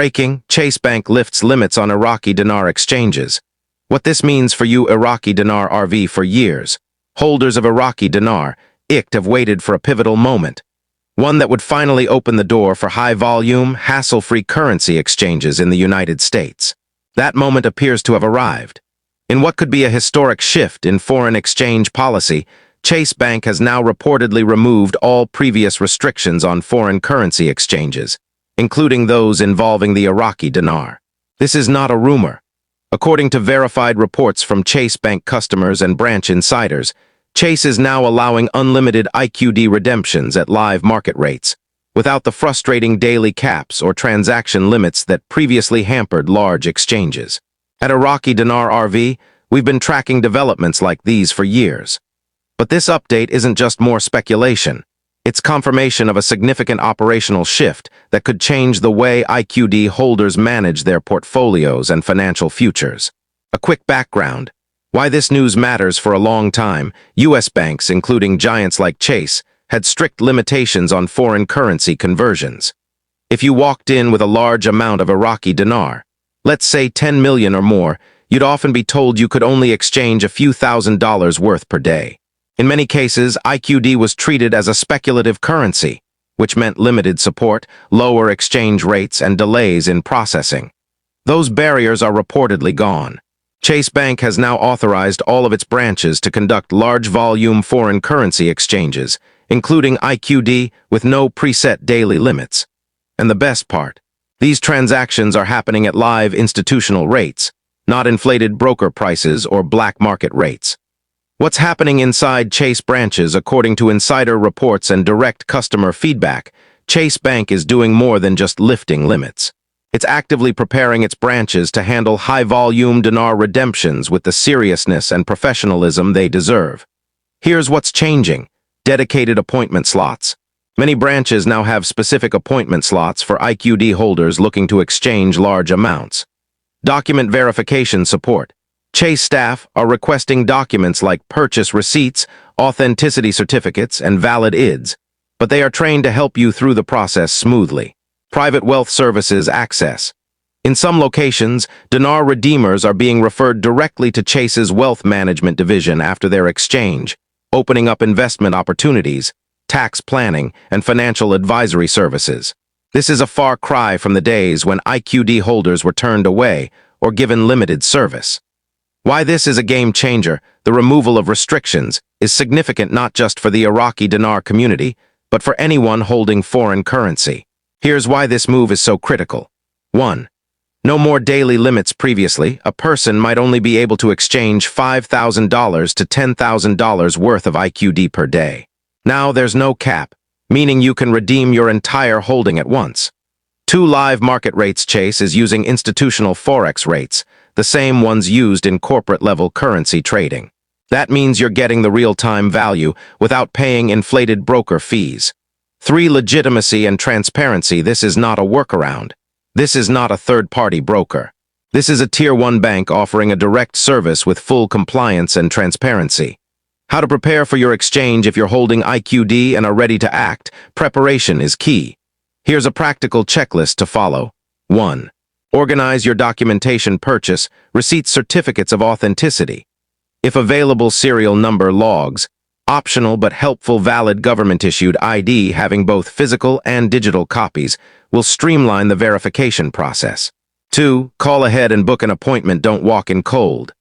Breaking, Chase Bank lifts limits on Iraqi Dinar exchanges. What this means for you Iraqi Dinar RV for years. Holders of Iraqi Dinar, IQD, have waited for a pivotal moment. One that would finally open the door for high-volume, hassle-free currency exchanges in the United States. That moment appears to have arrived. In what could be a historic shift in foreign exchange policy, Chase Bank has now reportedly removed all previous restrictions on foreign currency exchanges, including those involving the Iraqi Dinar. This is not a rumor. According to verified reports from Chase Bank customers and branch insiders, Chase is now allowing unlimited IQD redemptions at live market rates, without the frustrating daily caps or transaction limits that previously hampered large exchanges. At Iraqi Dinar RV, we've been tracking developments like these for years. But this update isn't just more speculation. It's confirmation of a significant operational shift that could change the way IQD holders manage their portfolios and financial futures. A quick background. Why this news matters: for a long time, U.S. banks, including giants like Chase, had strict limitations on foreign currency conversions. If you walked in with a large amount of Iraqi Dinar, let's say 10 million or more, you'd often be told you could only exchange a few $1,000s worth per day. In many cases, IQD was treated as a speculative currency, which meant limited support, lower exchange rates, and delays in processing. Those barriers are reportedly gone. Chase Bank has now authorized all of its branches to conduct large-volume foreign currency exchanges, including IQD, with no preset daily limits. And the best part, these transactions are happening at live institutional rates, not inflated broker prices or black market rates. What's happening inside Chase branches? According to insider reports and direct customer feedback, Chase Bank is doing more than just lifting limits. It's actively preparing its branches to handle high-volume dinar redemptions with the seriousness and professionalism they deserve. Here's what's changing: dedicated appointment slots. Many branches now have specific appointment slots for IQD holders looking to exchange large amounts. Document verification support. Chase staff are requesting documents like purchase receipts, authenticity certificates, and valid IDs, but they are trained to help you through the process smoothly. Private wealth services access. In some locations, dinar redeemers are being referred directly to Chase's wealth management division after their exchange, opening up investment opportunities, tax planning, and financial advisory services. This is a far cry from the days when IQD holders were turned away or given limited service. Why this is a game changer: the removal of restrictions is significant not just for the Iraqi Dinar community, but for anyone holding foreign currency. Here's why this move is so critical. 1. No more daily limits. Previously, a person might only be able to exchange $5,000 to $10,000 worth of IQD per day. Now there's no cap, meaning you can redeem your entire holding at once. 2. Live market rates. Chase is using institutional Forex rates, the same ones used in corporate-level currency trading. That means you're getting the real-time value without paying inflated broker fees. 3. Legitimacy and transparency. This is not a workaround. This is not a third-party broker. This is a Tier 1 bank offering a direct service with full compliance and transparency. How to prepare for your exchange. If you're holding IQD and are ready to act, preparation is key. Here's a practical checklist to follow. 1. Organize your documentation: purchase, receipts, certificates of authenticity. If available, serial number logs. Optional but helpful: valid government-issued ID having both physical and digital copies will streamline the verification process. 2. Call ahead and book an appointment. Don't walk in cold.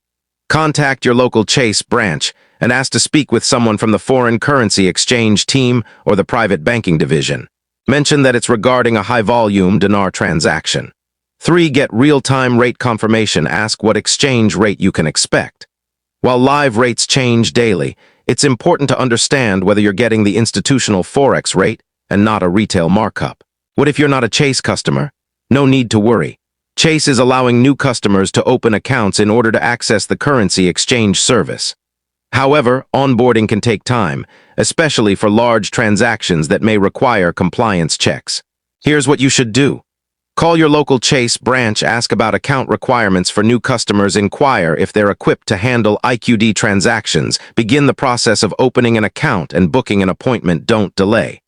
Contact your local Chase branch and ask to speak with someone from the foreign currency exchange team or the private banking division. Mention that it's regarding a high-volume dinar transaction. 3. Get real-time rate confirmation. Ask what exchange rate you can expect. While live rates change daily, it's important to understand whether you're getting the institutional Forex rate and not a retail markup. What if you're not a Chase customer? No need to worry. Chase is allowing new customers to open accounts in order to access the currency exchange service. However, onboarding can take time, especially for large transactions that may require compliance checks. Here's what you should do. Call your local Chase branch, ask about account requirements for new customers, inquire if they're equipped to handle IQD transactions, begin the process of opening an account and booking an appointment. Don't delay.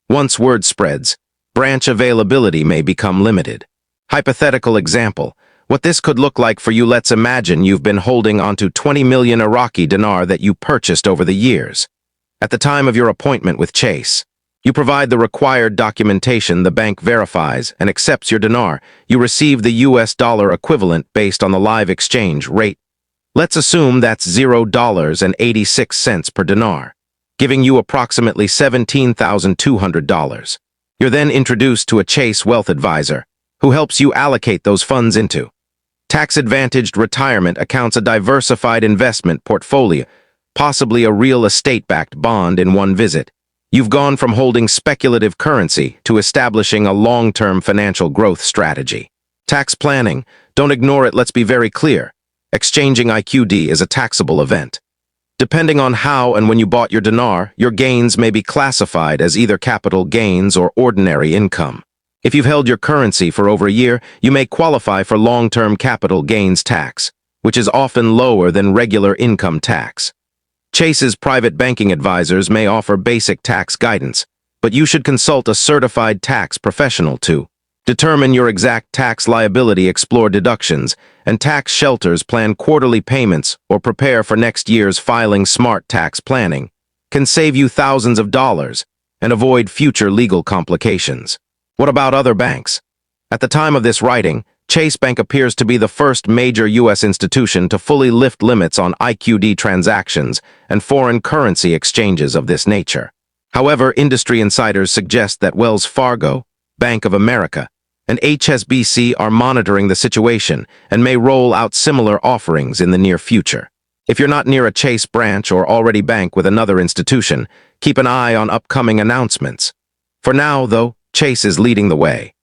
Once word spreads, branch availability may become limited. Hypothetical example. What this could look like for you, let's imagine you've been holding onto 20 million Iraqi dinar that you purchased over the years. At the time of your appointment with Chase, you provide the required documentation, the bank verifies and accepts your dinar. You receive the US dollar equivalent based on the live exchange rate. Let's assume that's $0.86 per dinar, giving you approximately $17,200. You're then introduced to a Chase wealth advisor, who helps you allocate those funds into tax-advantaged retirement accounts, a diversified investment portfolio, possibly a real estate-backed bond in one visit. You've gone from holding speculative currency to establishing a long-term financial growth strategy. Tax planning, don't ignore it, let's be very clear. Exchanging IQD is a taxable event. Depending on how and when you bought your dinar, your gains may be classified as either capital gains or ordinary income. If you've held your currency for over a year, you may qualify for long-term capital gains tax, which is often lower than regular income tax. Chase's private banking advisors may offer basic tax guidance, but you should consult a certified tax professional to determine your exact tax liability, explore deductions, and tax shelters, plan quarterly payments, or prepare for next year's filing. Smart tax planning can save you thousands of dollars and avoid future legal complications. What about other banks? At the time of this writing, Chase Bank appears to be the first major U.S. institution to fully lift limits on IQD transactions and foreign currency exchanges of this nature. However, industry insiders suggest that Wells Fargo, Bank of America, and HSBC are monitoring the situation and may roll out similar offerings in the near future. If you're not near a Chase branch or already bank with another institution, keep an eye on upcoming announcements. For now, though, Chase is leading the way.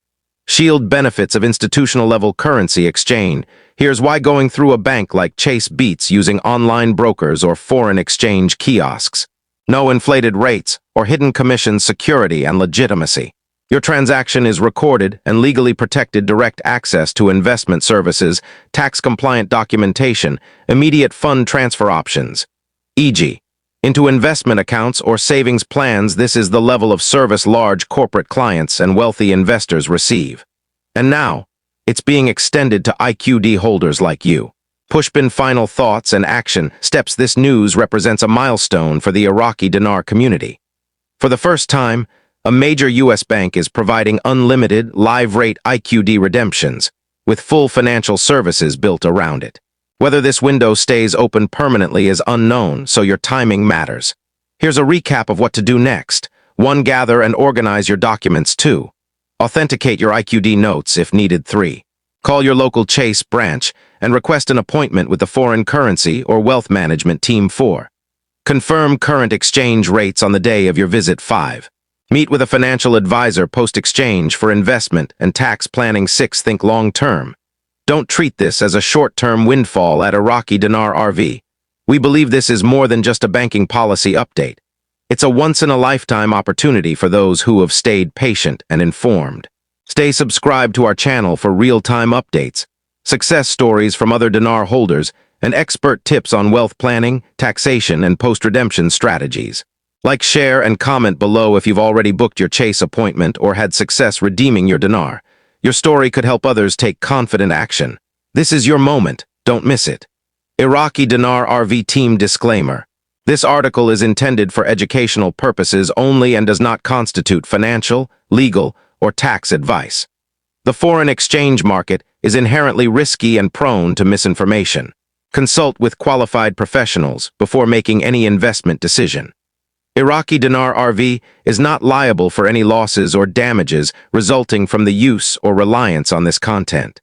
Shield benefits of institutional-level currency exchange. Here's why going through a bank like Chase beats using online brokers or foreign exchange kiosks. No inflated rates or hidden commissions, security and legitimacy. Your transaction is recorded and legally protected, direct access to investment services, tax-compliant documentation, immediate fund transfer options, e.g., into investment accounts or savings plans. This is the level of service large corporate clients and wealthy investors receive. And now, it's being extended to IQD holders like you. Pushpin final thoughts and action steps. This news represents a milestone for the Iraqi Dinar community. For the first time, a major U.S. bank is providing unlimited, live-rate IQD redemptions, with full financial services built around it. Whether this window stays open permanently is unknown, so your timing matters. Here's a recap of what to do next. 1. Gather and organize your documents. 2. Authenticate your IQD notes if needed. 3. Call your local Chase branch and request an appointment with the foreign currency or wealth management team. 4. Confirm current exchange rates on the day of your visit. 5. Meet with a financial advisor post-exchange for investment and tax planning. 6. Think long-term. Don't treat this as a short-term windfall. At Iraqi Dinar RV, we believe this is more than just a banking policy update. It's a once-in-a-lifetime opportunity for those who have stayed patient and informed. Stay subscribed to our channel for real-time updates, success stories from other dinar holders, and expert tips on wealth planning, taxation, and post-redemption strategies. Like, share, and comment below if you've already booked your Chase appointment or had success redeeming your dinar. Your story could help others take confident action. This is your moment. Don't miss it. Iraqi Dinar RV Team Disclaimer. This article is intended for educational purposes only and does not constitute financial, legal, or tax advice. The foreign exchange market is inherently risky and prone to misinformation. Consult with qualified professionals before making any investment decision. Iraqi Dinar RV is not liable for any losses or damages resulting from the use or reliance on this content.